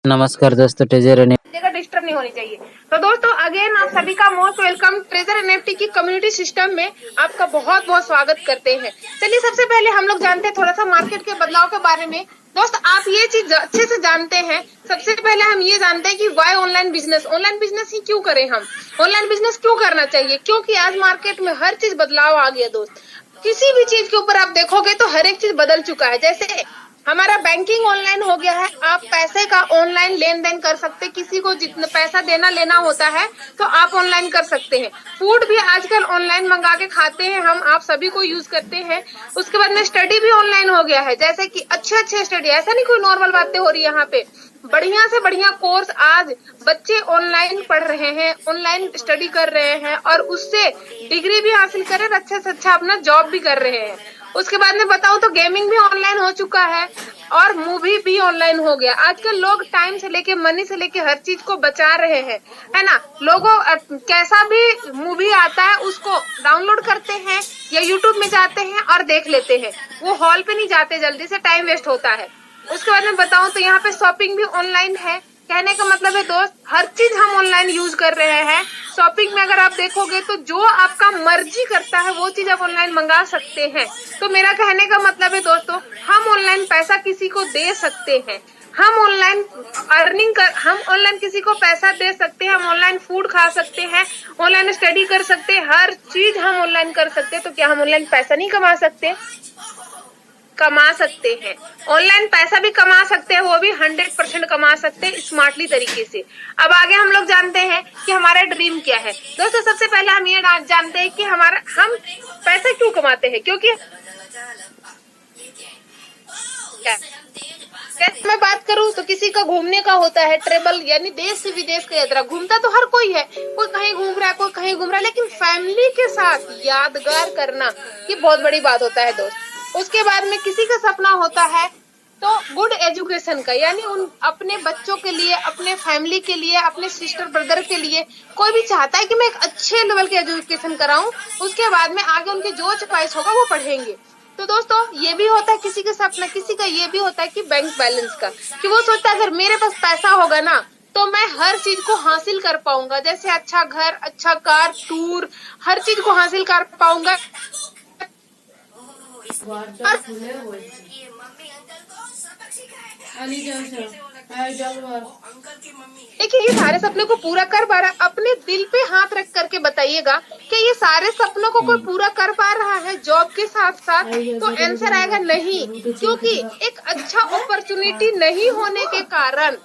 नमस्कार दोस्तों, treasure and जगह डिस्टर्ब नहीं होनी चाहिए। तो दोस्तों अगेन आप सभी का मोस्ट वेलकम ट्रेजर एनएफटी की कम्युनिटी सिस्टम में आपका बहुत बहुत स्वागत करते हैं। चलिए सबसे पहले हम लोग जानते हैं थोड़ा सा मार्केट के बदलाव के बारे में। दोस्त आप ये चीज अच्छे से जानते हैं। सबसे पहले हम ये जानते हैं कि वाई ऑनलाइन बिजनेस ही क्यों करें, हम ऑनलाइन बिजनेस क्यों करना चाहिए, क्योंकि आज मार्केट में हर चीज बदलाव आ गया दोस्त। किसी भी चीज के ऊपर आप देखोगे तो हर एक चीज बदल चुका है। जैसे हमारा बैंकिंग ऑनलाइन हो गया है, आप पैसे का ऑनलाइन लेन देन कर सकते, किसी को जितना पैसा देना लेना होता है तो आप ऑनलाइन कर सकते हैं। फूड भी आजकल ऑनलाइन मंगा के खाते हैं हम, आप सभी को यूज करते हैं। उसके बाद में स्टडी भी ऑनलाइन हो गया है, जैसे कि अच्छे स्टडी, ऐसा नहीं कोई नॉर्मल बातें हो रही है यहाँ पे। बढ़िया से बढ़िया कोर्स आज बच्चे ऑनलाइन पढ़ रहे हैं, ऑनलाइन स्टडी कर रहे हैं और उससे डिग्री भी हासिल कर रहे हैं, अच्छे से अच्छा अपना जॉब भी कर रहे हैं। उसके बाद में बताऊं तो गेमिंग भी ऑनलाइन हो चुका है और मूवी भी ऑनलाइन हो गया। आजकल लोग टाइम से लेके मनी से लेके हर चीज को बचा रहे हैं, है ना। लोगों कैसा भी मूवी आता है उसको डाउनलोड करते हैं या यूट्यूब में जाते हैं और देख लेते हैं, वो हॉल पे नहीं जाते, जल्दी से टाइम वेस्ट होता है। उसके बाद में बताऊं तो यहाँ पे शॉपिंग भी ऑनलाइन है। कहने का मतलब है दोस्त हर चीज हम ऑनलाइन यूज कर रहे हैं। शॉपिंग में अगर आप देखोगे तो जो आपका मर्जी करता है वो चीज आप ऑनलाइन मंगा सकते हैं। तो मेरा कहने का मतलब है दोस्तों, हम ऑनलाइन पैसा किसी को दे सकते हैं, हम ऑनलाइन हम ऑनलाइन किसी को पैसा दे सकते हैं, हम ऑनलाइन फूड खा सकते हैं, ऑनलाइन स्टडी कर सकते हैं, हर चीज हम ऑनलाइन कर सकते हैं। तो क्या हम ऑनलाइन पैसा नहीं कमा सकते? कमा सकते हैं, ऑनलाइन पैसा भी कमा सकते हैं, वो भी 100% कमा सकते हैं स्मार्टली तरीके से। अब आगे हम लोग जानते हैं कि हमारा ड्रीम क्या है। दोस्तों सबसे पहले हम ये जानते हैं कि हम पैसा क्यों कमाते हैं, क्योंकि मैं बात करूं तो किसी का घूमने का होता है, ट्रेवल यानी देश से विदेश की यात्रा। घूमता तो हर कोई है, कोई कहीं घूम रहा है, कोई कहीं घूम रहा है, लेकिन फैमिली के साथ यादगार करना ये बहुत बड़ी बात होता है दोस्त। उसके बाद में किसी का सपना होता है तो गुड एजुकेशन का, यानी उन अपने बच्चों के लिए, अपने फैमिली के लिए, अपने सिस्टर ब्रदर के लिए कोई भी चाहता है कि मैं एक अच्छे लेवल के एजुकेशन कराऊं, उसके बाद में आगे उनकी जो च्वाइस होगा वो पढ़ेंगे। तो दोस्तों ये भी होता है किसी का सपना, किसी का ये भी होता है कि बैंक बैलेंस का, कि वो सोचता है अगर मेरे पास पैसा होगा ना तो मैं हर चीज को हासिल कर पाऊंगा, जैसे अच्छा घर, अच्छा कार, टूर, हर चीज को हासिल कर पाऊंगा। देखिए ये सारे सपने को पूरा कर पा रहा है, अपने दिल पे हाथ रख करके बताइएगा कि ये सारे सपनों को कोई पूरा कर पा रहा है जॉब के साथ साथ? तो आंसर आएगा नहीं, क्योंकि एक अच्छा अपॉर्चुनिटी नहीं होने के कारण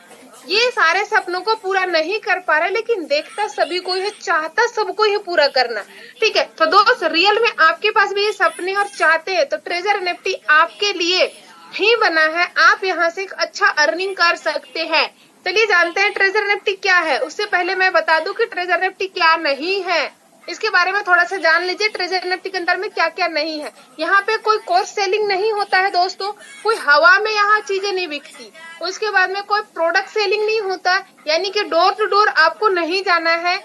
ये सारे सपनों को पूरा नहीं कर पा रहा, लेकिन देखता सभी को है, चाहता सबको ही पूरा करना। ठीक है, तो दोस्त रियल में आपके पास भी ये सपने और चाहते हैं तो ट्रेजर एनएफटी आपके लिए ही बना है, आप यहाँ से एक अच्छा अर्निंग कर सकते हैं। चलिए जानते हैं ट्रेजर एनएफटी क्या है। उससे पहले मैं बता दूं कि ट्रेजर एनएफटी क्या नहीं है, इसके बारे में थोड़ा सा जान लीजिए। ट्रेजर एनएफटी के अंदर में क्या क्या नहीं है। यहाँ पे कोई कोर्स सेलिंग नहीं होता है दोस्तों, कोई हवा में यहाँ चीजें नहीं बिकती। उसके बाद में कोई प्रोडक्ट सेलिंग नहीं होता, यानी कि डोर टू डोर आपको नहीं जाना है,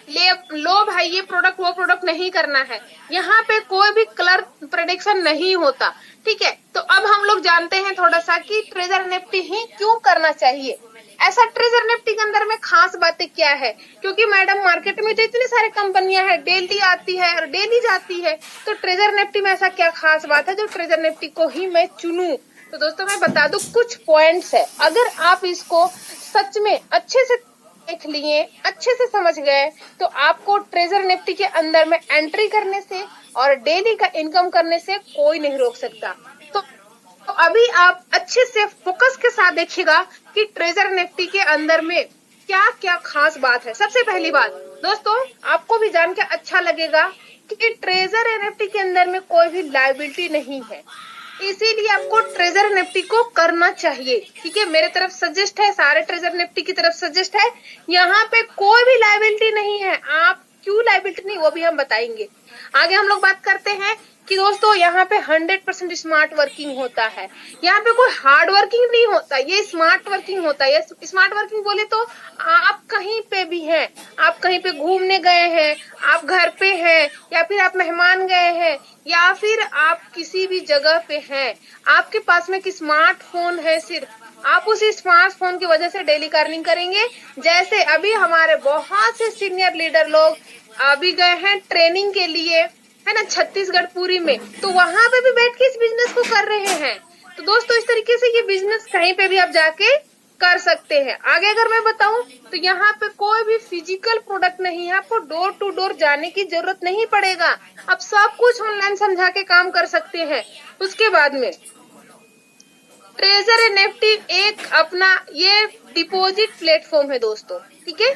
ले लो भाई ये प्रोडक्ट वो प्रोडक्ट नहीं करना है। यहाँ पे कोई भी कलर प्रेडिक्शन नहीं होता। ठीक है, तो अब हम लोग जानते हैं थोड़ा सा कि ट्रेजर एनएफटी ही क्यों करना चाहिए। ऐसा ट्रेजर एनएफटी के अंदर में खास बातें क्या है, क्योंकि मैडम मार्केट में तो इतनी सारी कंपनियां हैं, डेली आती है और डेली जाती है, तो ट्रेजर एनएफटी में ऐसा क्या खास बात है जो ट्रेजर एनएफटी को ही मैं चुनूं? तो दोस्तों मैं बता दूं कुछ पॉइंट्स है, अगर आप इसको सच में अच्छे से देख लिए, अच्छे से समझ गए, तो आपको ट्रेजर एनएफटी के अंदर में एंट्री करने से और डेली का इनकम करने से कोई नहीं रोक सकता। तो अभी आप अच्छे से फोकस के साथ देखिएगा कि ट्रेजर एनएफटी के अंदर में क्या क्या खास बात है। सबसे पहली बात दोस्तों, आपको भी जान के अच्छा लगेगा कि ट्रेजर एनएफटी के अंदर में कोई भी लायबिलिटी नहीं है, इसीलिए आपको ट्रेजर एनएफटी को करना चाहिए। ठीक है, मेरे तरफ सजेस्ट है, सारे ट्रेजर एनएफटी की तरफ सजेस्ट है, यहाँ पे कोई भी लायबिलिटी नहीं है। आप क्यों लायबिलिटी नहीं वो भी हम बताएंगे। आगे हम लोग बात करते हैं कि दोस्तों यहाँ पे 100% स्मार्ट वर्किंग होता है, यहाँ पे कोई हार्ड वर्किंग नहीं होता, ये स्मार्ट वर्किंग होता है। स्मार्ट वर्किंग बोले तो आप कहीं पे भी हैं, आप कहीं पे घूमने गए हैं, आप घर पे हैं, या फिर आप मेहमान गए हैं, या फिर आप किसी भी जगह पे हैं, आपके पास में एक स्मार्टफोन है सिर्फ, आप उसी स्मार्टफोन की वजह से डेली का अर्निंग करेंगे। जैसे अभी हमारे बहुत से सीनियर लीडर लोग अभी गए हैं ट्रेनिंग के लिए, है ना, छत्तीसगढ़ पुरी में, तो वहां पे भी बैठ के इस बिजनेस को कर रहे हैं। तो दोस्तों इस तरीके से ये बिजनेस कहीं पे भी आप जाके कर सकते हैं। आगे अगर मैं बताऊं तो यहाँ पे कोई भी फिजिकल प्रोडक्ट नहीं है, आपको डोर टू डोर जाने की जरूरत नहीं पड़ेगा, आप सब कुछ ऑनलाइन समझा के काम कर सकते हैं। उसके बाद में ट्रेजर एनएफटी एक अपना ये डिपॉजिट प्लेटफॉर्म है दोस्तों, ठीक है।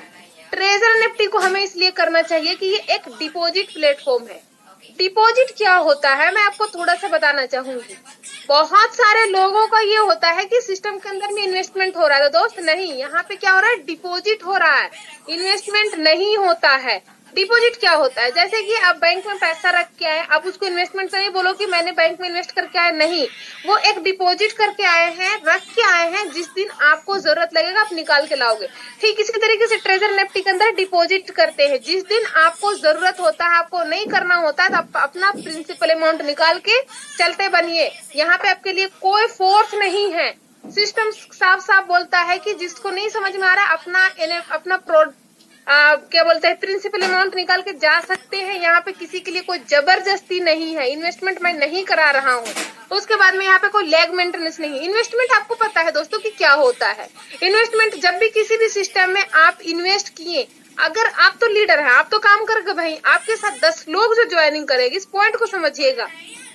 ट्रेजर एनएफटी को हमें इसलिए करना चाहिए कि ये एक डिपॉजिट प्लेटफॉर्म है। डिपॉजिट क्या होता है मैं आपको थोड़ा सा बताना चाहूंगी। बहुत सारे लोगों का ये होता है कि सिस्टम के अंदर में इन्वेस्टमेंट हो रहा है, तो दोस्त नहीं, यहाँ पे क्या हो रहा है, डिपॉजिट हो रहा है, इन्वेस्टमेंट नहीं होता है। डिपॉजिट क्या होता है, जैसे कि आप बैंक में पैसा रख के आए, आप उसको इन्वेस्टमेंट से नहीं बोलो कि मैंने बैंक में इन्वेस्ट करके आए, नहीं, वो एक डिपॉजिट करके आए हैं, रख के आए हैं, जिस दिन आपको जरूरत लगेगा आप निकाल के लाओगे। ठीक इसी तरीके से ट्रेजर एनएफटी के अंदर डिपॉजिट करते हैं, जिस दिन आपको जरूरत होता है, आपको नहीं करना होता है, तो आप अपना प्रिंसिपल अमाउंट निकाल के चलते बनिए। यहाँ पे आपके लिए कोई फोर्स नहीं है, सिस्टम साफ साफ बोलता है कि जिसको नहीं समझ में आ रहा है अपना क्या बोलते हैं प्रिंसिपल अमाउंट निकाल के जा सकते हैं। यहाँ पे किसी के लिए कोई जबरदस्ती नहीं है, इन्वेस्टमेंट मैं नहीं करा रहा हूँ। तो उसके बाद में यहाँ पे कोई लेग मेंटेनेंस नहीं है। इन्वेस्टमेंट आपको पता है दोस्तों कि क्या होता है। इन्वेस्टमेंट जब भी किसी भी सिस्टम में आप इन्वेस्ट किए, अगर आप तो लीडर है, आप तो काम करोगे भाई, आपके साथ 10 लोग जो ज्वाइनिंग करेंगे, इस पॉइंट को समझिएगा,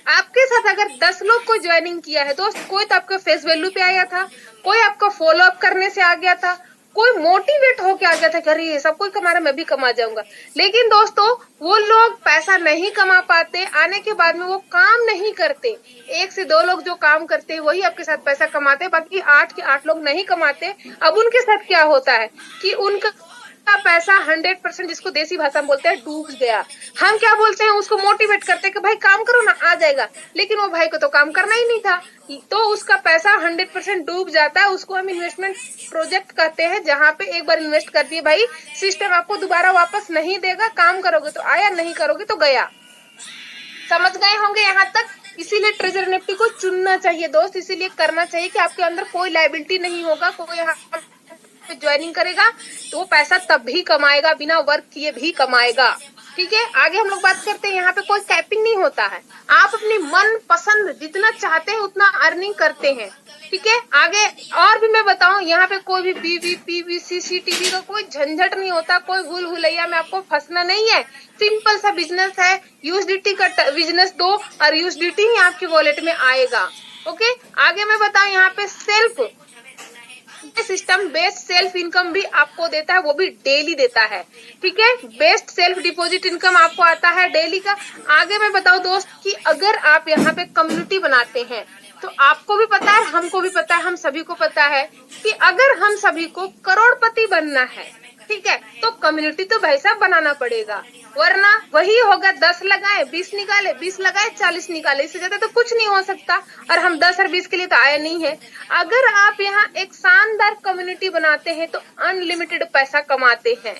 आपके साथ अगर 10 लोग को ज्वाइनिंग किया है दोस्त, कोई तो आपका फेस वैल्यू पे आया था, कोई आपका फॉलो अप करने से आ गया था, कोई मोटिवेट होके आ गया था कि अरे ये सब कोई कमा रहा है मैं भी कमा जाऊंगा। लेकिन दोस्तों वो लोग पैसा नहीं कमा पाते, आने के बाद में वो काम नहीं करते। 1 से 2 लोग जो काम करते हैं वही आपके साथ पैसा कमाते हैं, बाकी 8 के 8 लोग नहीं कमाते। अब उनके साथ क्या होता है कि उनका पैसा 100%, जिसको देसी भाषा में बोलते हैं, डूब गया। हम क्या बोलते हैं, उसको मोटिवेट करते हैं कि भाई काम करो ना, आ जाएगा, लेकिन वो भाई को तो काम करना ही नहीं था, तो उसका पैसा 100% डूब जाता है। उसको हम इन्वेस्टमेंट प्रोजेक्ट कहते हैं, जहाँ पे एक बार इन्वेस्ट कर दिए भाई, सिस्टम आपको दोबारा वापस नहीं देगा, काम करोगे तो आया, नहीं करोगे तो गया। समझ गए होंगे यहाँ तक। इसीलिए ट्रेजर एनएफटी को चुनना चाहिए दोस्त, इसीलिए करना चाहिए कि आपके अंदर कोई लायबिलिटी नहीं होगा। कोई यहाँ ज्वाइनिंग करेगा तो वो पैसा तब भी कमाएगा, बिना वर्क किए भी कमाएगा। ठीक है, आगे हम लोग बात करते हैं। यहाँ पे कोई कैपिंग नहीं होता है, आप अपनी मन पसंद जितना चाहते हैं उतना अर्निंग करते हैं। ठीक है, आगे और भी मैं बताऊं, यहाँ पे कोई भी बीवी पीवी सीसीटीवी का कोई झंझट नहीं होता, कोई भूल भुलैया में आपको फंसना नहीं है। सिंपल सा बिजनेस है, यूएसडीटी का बिजनेस दो और यूएसडीटी ही आपके वॉलेट में आएगा। ओके, आगे मैं बताऊं, यहाँ पे self system based self income भी आपको देता है, वो भी डेली देता है। ठीक है, बेस्ट सेल्फ डिपॉजिट इनकम आपको आता है डेली का। आगे मैं बताऊं दोस्त कि अगर आप यहाँ पे कम्युनिटी बनाते हैं, तो आपको भी पता है, हमको भी पता है, हम सभी को पता है कि अगर हम सभी को करोड़पति बनना है, ठीक है, तो कम्युनिटी तो भाई साहब बनाना पड़ेगा, वरना वही होगा 10 लगाए 20 निकाले, 20 लगाए 40 निकाले, इससे ज्यादा तो कुछ नहीं हो सकता। और हम 10 और 20 के लिए तो आए नहीं है। अगर आप यहाँ एक शानदार कम्युनिटी बनाते हैं तो अनलिमिटेड पैसा कमाते हैं।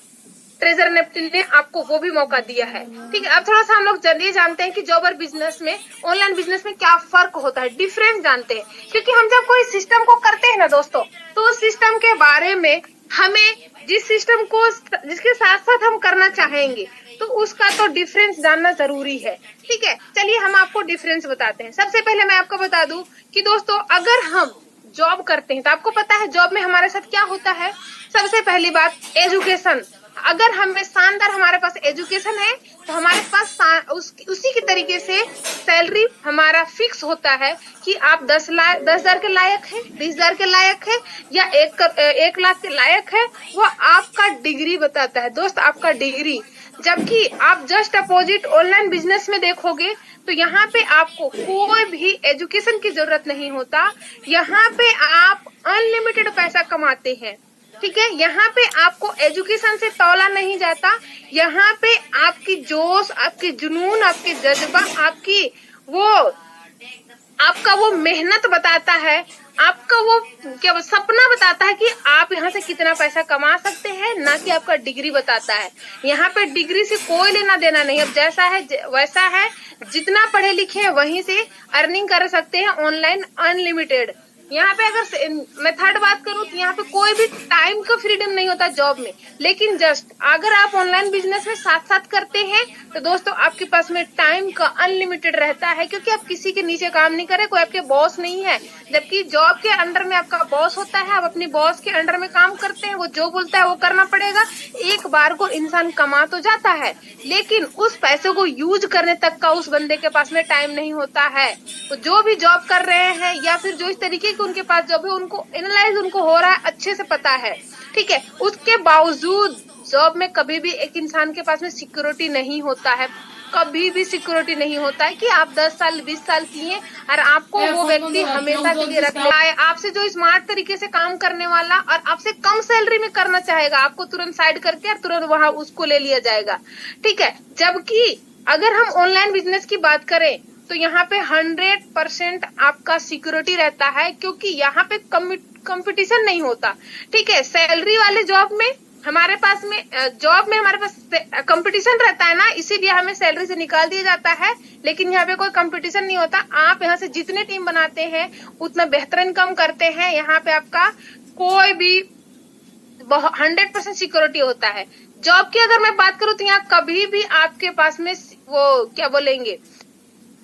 ट्रेजर एनएफटी ने आपको वो भी मौका दिया है। ठीक है, अब थोड़ा सा हम लोग ये जानते हैं कि जॉब और बिजनेस में, ऑनलाइन बिजनेस में क्या फर्क होता है, डिफरेंस जानते हैं। क्योंकि हम जब कोई सिस्टम को करते हैं ना दोस्तों, तो उस सिस्टम के बारे में हमें जिस सिस्टम को जिसके साथ साथ हम करना चाहेंगे, तो उसका तो डिफरेंस जानना जरूरी है। ठीक है, चलिए हम आपको डिफरेंस बताते हैं। सबसे पहले मैं आपको बता दूं कि दोस्तों अगर हम जॉब करते हैं तो आपको पता है जॉब में हमारे साथ क्या होता है। सबसे पहली बात एजुकेशन, अगर हमें शानदार हमारे पास एजुकेशन है तो हमारे पास उसी के तरीके से सैलरी हमारा फिक्स होता है कि आप 10,000 के लायक है, 20,000 के लायक है या 1 लाख के लायक है, वो आपका डिग्री बताता है दोस्त, आपका डिग्री। जबकि आप जस्ट अपोजिट ऑनलाइन बिजनेस में देखोगे तो यहाँ पे आपको कोई भी एजुकेशन की जरूरत नहीं होता, यहाँ पे आप अनलिमिटेड पैसा कमाते हैं। ठीक है, यहाँ पे आपको एजुकेशन से तौला नहीं जाता, यहाँ पे आपकी जोश, आपकी जुनून, आपकी जज्बा, आपका वो मेहनत बताता है, आपका वो क्या सपना बताता है कि आप यहाँ से कितना पैसा कमा सकते हैं, ना कि आपका डिग्री बताता है। यहाँ पे डिग्री से कोई लेना देना नहीं, अब जैसा है वैसा है, जितना पढ़े लिखे हैं वहीं से अर्निंग कर सकते हैं ऑनलाइन अनलिमिटेड। यहाँ पे अगर मैं थर्ड बात करूँ तो यहाँ पे कोई भी टाइम का फ्रीडम नहीं होता जॉब में। लेकिन जस्ट अगर आप ऑनलाइन बिजनेस में साथ साथ करते हैं तो दोस्तों आपके पास में टाइम का अनलिमिटेड रहता है, क्योंकि आप किसी के नीचे काम नहीं कर रहे, कोई आपके बॉस नहीं है। जबकि जॉब के अंडर में आपका बॉस होता है, आप अपनी बॉस के अंडर में काम करते हैं, वो जो बोलता है वो करना पड़ेगा। एक बार को इंसान कमा तो जाता है, लेकिन उस पैसे को यूज करने तक का उस बंदे के पास में टाइम नहीं होता है। तो जो भी जॉब कर रहे हैं या फिर जो इस तरीके की उनके पास जॉब है, उनको एनालाइज उनको हो रहा है, अच्छे से पता है, ठीक है। उसके बावजूद जॉब में कभी भी एक इंसान के पास में सिक्योरिटी नहीं होता है, कभी भी सिक्योरिटी नहीं होता है कि आप 10 साल 20 साल किए और आपको वो व्यक्ति हमेशा के लिए रखना है। आपसे जो स्मार्ट तरीके से काम करने वाला और आपसे कम सैलरी में करना चाहेगा, आपको तुरंत साइड करके और तुरंत वहां उसको ले लिया जाएगा, ठीक है। जबकि अगर हम ऑनलाइन बिजनेस की बात करें तो यहाँ पे 100% आपका सिक्योरिटी रहता है, क्योंकि यहाँ पे कंपटीशन नहीं होता, ठीक है। सैलरी वाले जॉब में हमारे पास में कंपटीशन रहता है ना, इसीलिए हमें सैलरी से निकाल दिया जाता है। लेकिन यहाँ पे कोई कंपटीशन नहीं होता, आप यहाँ से जितने टीम बनाते हैं उतना बेहतर इनकम करते हैं। यहाँ पे आपका कोई भी 100% सिक्योरिटी होता है। जॉब की अगर मैं बात करूँ तो यहाँ कभी भी आपके पास में वो क्या बोलेंगे,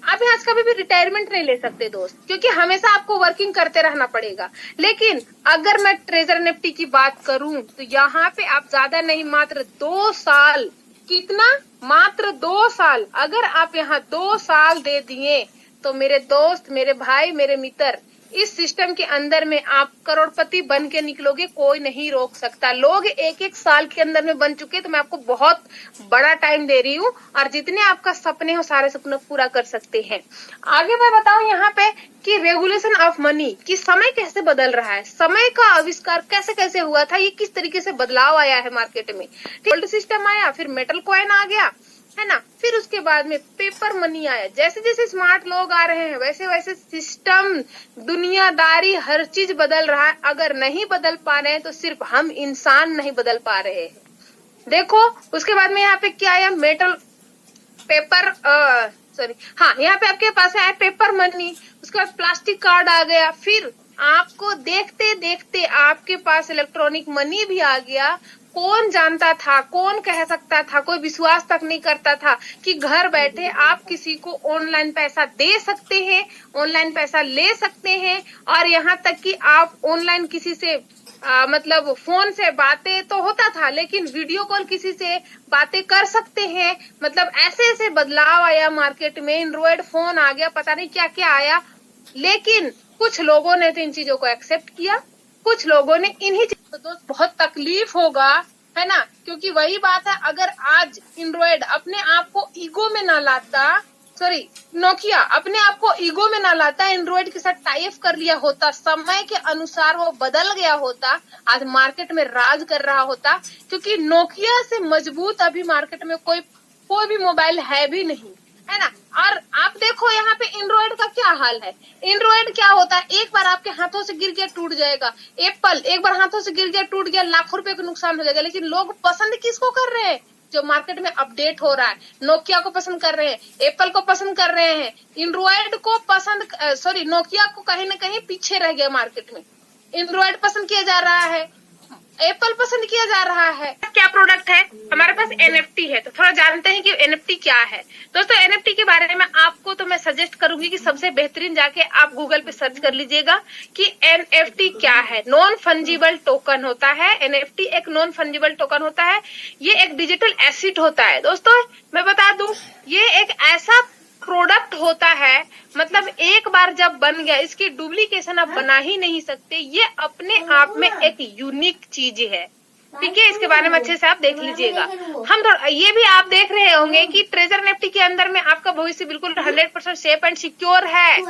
आप यहाँ कभी भी रिटायरमेंट नहीं ले सकते दोस्त, क्योंकि हमेशा आपको वर्किंग करते रहना पड़ेगा। लेकिन अगर मैं ट्रेजर निफ्टी की बात करूं तो यहाँ पे आप ज्यादा नहीं, मात्र 2 साल, कितना, मात्र 2 साल, अगर आप यहाँ 2 साल दे दिए तो मेरे दोस्त, मेरे भाई, मेरे मित्र, इस सिस्टम के अंदर में आप करोड़पति बन के निकलोगे, कोई नहीं रोक सकता। लोग 1-1 साल के अंदर में बन चुके, तो मैं आपको बहुत बड़ा टाइम दे रही हूँ और जितने आपका सपने हो सारे सपने पूरा कर सकते हैं। आगे मैं बताऊं यहाँ पे कि रेगुलेशन ऑफ मनी, कि समय कैसे बदल रहा है, समय का आविष्कार कैसे कैसे हुआ था, ये किस तरीके से बदलाव आया है मार्केट में। गोल्ड सिस्टम आया, फिर मेटल कॉइन आ गया, है ना, फिर उसके बाद में पेपर मनी आया। जैसे जैसे स्मार्ट लोग आ रहे हैं वैसे वैसे सिस्टम, दुनियादारी, हर चीज बदल रहा है। अगर नहीं बदल पा रहे हैं तो सिर्फ हम इंसान नहीं बदल पा रहे हैं। देखो उसके बाद में यहाँ पे क्या आया, मेटल पेपर सॉरी हाँ, यहाँ पे आपके पास आया पेपर मनी, उसके बाद प्लास्टिक कार्ड आ गया, फिर आपको देखते देखते आपके पास इलेक्ट्रॉनिक मनी भी आ गया। कौन जानता था, कौन कह सकता था, कोई विश्वास तक नहीं करता था कि घर बैठे आप किसी को ऑनलाइन पैसा दे सकते हैं, ऑनलाइन पैसा ले सकते हैं, और यहाँ तक कि आप ऑनलाइन किसी से मतलब फोन से बातें तो होता था, लेकिन वीडियो कॉल किसी से बातें कर सकते हैं। मतलब ऐसे ऐसे बदलाव आया मार्केट में, एंड्रॉइड फोन आ गया, पता नहीं क्या क्या आया। लेकिन कुछ लोगों ने तो इन चीजों को एक्सेप्ट किया, कुछ लोगों ने इन्हीं चीजों को, बहुत तकलीफ होगा, है ना, क्योंकि वही बात है, अगर आज एंड्रॉइड अपने आप को ईगो में ना लाता, सॉरी नोकिया अपने आप को ईगो में ना लाता, एंड्रॉइड के साथ टाई अप कर लिया होता, समय के अनुसार वो बदल गया होता, आज मार्केट में राज कर रहा होता। क्योंकि नोकिया से मजबूत अभी मार्केट में कोई भी मोबाइल है भी नहीं, है ना। और आप देखो यहाँ पे एंड्रॉइड का क्या हाल है। एंड्रॉइड क्या होता है, एक बार आपके हाथों से गिर गया टूट जाएगा। एप्पल एक बार हाथों से गिर गया टूट गया, लाखों रुपए का नुकसान हो जाएगा। लेकिन लोग पसंद किसको कर रहे हैं, जो मार्केट में अपडेट हो रहा है। नोकिया को पसंद कर रहे हैं, एप्पल को पसंद कर रहे हैं, एंड्रॉइड को पसंद सॉरी नोकिया को कहीं ना कहीं पीछे रह गया मार्केट में। एंड्रॉइड पसंद किया जा रहा है, एप्पल पसंद किया जा रहा है। क्या प्रोडक्ट है हमारे पास, एनएफटी है। तो थोड़ा जानते हैं कि एनएफटी क्या है। दोस्तों एनएफटी के बारे में आपको तो मैं सजेस्ट करूंगी कि सबसे बेहतरीन जाके आप गूगल पे सर्च कर लीजिएगा कि एनएफटी क्या है। नॉन फंजिबल टोकन होता है। एनएफटी एक नॉन फंजिबल टोकन होता है, ये एक डिजिटल एसेट होता है। दोस्तों मैं बता दूं, ये एक ऐसा प्रोडक्ट होता है, मतलब एक बार जब बन गया इसकी डुप्लीकेशन आप बना ही नहीं सकते। ये अपने आप में एक यूनिक चीज है, ठीक है। इसके बारे में अच्छे से आप देख लीजिएगा। हम थोड़ा ये भी आप देख रहे होंगे कि ट्रेजर निफ्टी के अंदर में आपका भविष्य बिल्कुल 100% सेफ एंड सिक्योर है,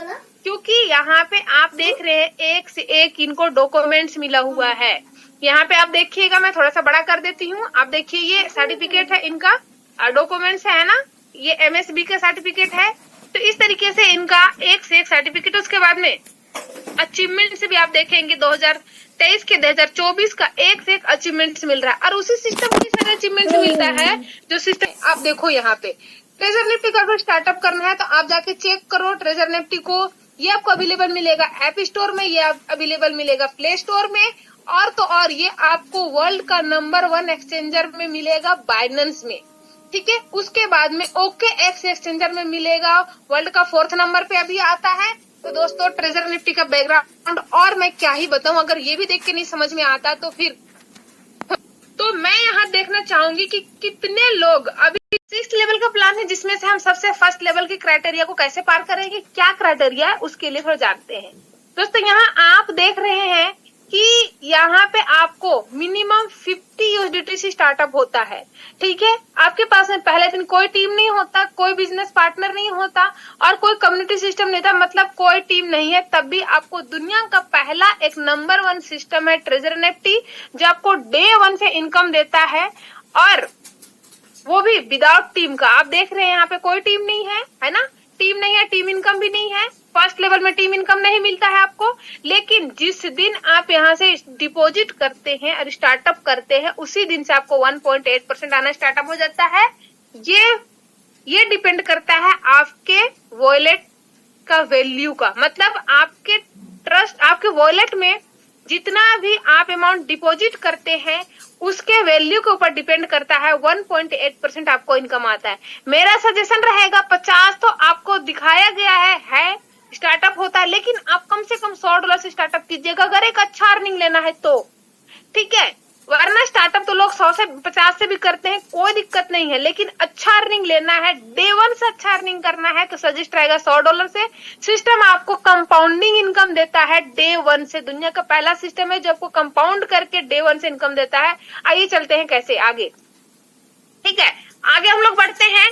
क्योंकि यहाँ पे आप देख रहे हैं एक से एक इनको डॉक्यूमेंट्स मिला हुआ है। यहाँ पे आप देखिएगा, मैं थोड़ा सा बड़ा कर देती हूँ। आप देखिए ये सर्टिफिकेट है इनका, डॉक्यूमेंट्स है ना, ये एमएसबी का सर्टिफिकेट है। तो इस तरीके से इनका एक से एक सर्टिफिकेट। उसके बाद में अचीवमेंट से भी आप देखेंगे 2023 के 2024 का एक से एक अचीवमेंट्स मिल रहा है, और उसी सिस्टम के सारे अचीवमेंट्स मिलता है जो सिस्टम आप देखो। यहाँ पे ट्रेजर निफ्टी का अगर स्टार्टअप करना है तो आप जाके चेक करो ट्रेजर निफ्टी को, ये आपको अवेलेबल मिलेगा ऐप स्टोर में, ये अवेलेबल मिलेगा प्ले स्टोर में, और तो और ये आपको वर्ल्ड का नंबर 1 एक्सचेंजर में मिलेगा बाइनेंस में, ठीक है। उसके बाद में OKX एक्सचेंजर में मिलेगा, वर्ल्ड का 4th नंबर पे अभी आता है। तो दोस्तों ट्रेजर निफ्टी का बैकग्राउंड और मैं क्या ही बताऊं, अगर ये भी देख के नहीं समझ में आता तो फिर तो मैं यहाँ देखना चाहूंगी कि कितने लोग अभी 6th लेवल का प्लान है, जिसमें से हम सबसे फर्स्ट लेवल के क्राइटेरिया को कैसे पार करेंगे, क्या क्राइटेरिया है उसके लिए थोड़ा जानते हैं। दोस्तों यहाँ आप देख रहे हैं कि यहाँ पे आपको मिनिमम 50 USDT से स्टार्टअप होता है, ठीक है। आपके पास में पहले दिन कोई टीम नहीं होता, कोई बिजनेस पार्टनर नहीं होता और कोई कम्युनिटी सिस्टम नहीं था, मतलब कोई टीम नहीं है, तब भी आपको दुनिया का पहला एक नंबर 1 सिस्टम है ट्रेजर निफ्टी, जो आपको डे 1 से इनकम देता है, और वो भी विदाउट टीम का। आप देख रहे हैं यहाँ पे कोई टीम नहीं है ना, टीम नहीं है, टीम इनकम भी नहीं है, फर्स्ट लेवल में टीम इनकम नहीं मिलता है आपको। लेकिन जिस दिन आप यहाँ से डिपॉजिट करते हैं और स्टार्टअप करते हैं, उसी दिन से आपको 1.8% आना स्टार्टअप हो जाता है। ये डिपेंड करता है आपके वॉलेट का वैल्यू का, मतलब आपके ट्रस्ट, आपके वॉलेट में जितना भी आप अमाउंट डिपॉजिट करते हैं उसके वैल्यू के ऊपर डिपेंड करता है। 1.8% आपको इनकम आता है। मेरा सजेशन रहेगा 50 तो आपको दिखाया गया है स्टार्टअप होता है, लेकिन आप कम से कम $100 से स्टार्टअप कीजिएगा अगर एक अच्छा अर्निंग लेना है तो, ठीक है। वरना स्टार्टअप तो लोग 100 से 50 से भी करते हैं, कोई दिक्कत नहीं है, लेकिन अच्छा अर्निंग लेना है, डे 1 से अच्छा अर्निंग करना है तो सजेस्ट रहेगा $100 से। सिस्टम आपको कंपाउंडिंग इनकम देता है डे 1 से, दुनिया का पहला सिस्टम है जो आपको कंपाउंड करके डे 1 से इनकम देता है। आइए चलते हैं कैसे आगे, ठीक है। आगे हम लोग बढ़ते हैं।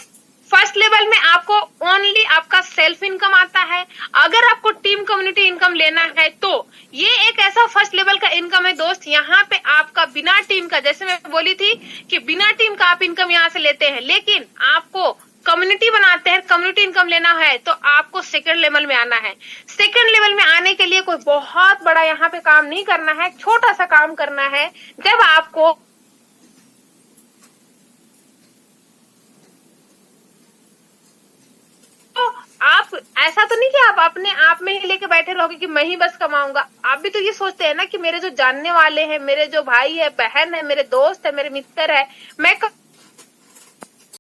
फर्स्ट लेवल में आपको ओनली आपका सेल्फ इनकम आता है। अगर आपको टीम कम्युनिटी इनकम लेना है तो ये एक ऐसा फर्स्ट लेवल का इनकम है दोस्त, यहाँ पे आपका बिना टीम का, जैसे मैं बोली थी कि बिना टीम का आप इनकम यहाँ से लेते हैं, लेकिन आपको कम्युनिटी बनाते हैं, कम्युनिटी इनकम लेना है तो आपको सेकंड लेवल में आना है। सेकंड लेवल में आने के लिए कोई बहुत बड़ा यहाँ पे काम नहीं करना है, छोटा सा काम करना है। जब आपको आप ऐसा तो नहीं कि आप अपने आप में ही लेके बैठे रहोगे कि मैं ही बस कमाऊंगा। आप भी तो ये सोचते हैं ना कि मेरे जो जानने वाले हैं, मेरे जो भाई है, बहन है, मेरे दोस्त है, मेरे मित्र है, मैं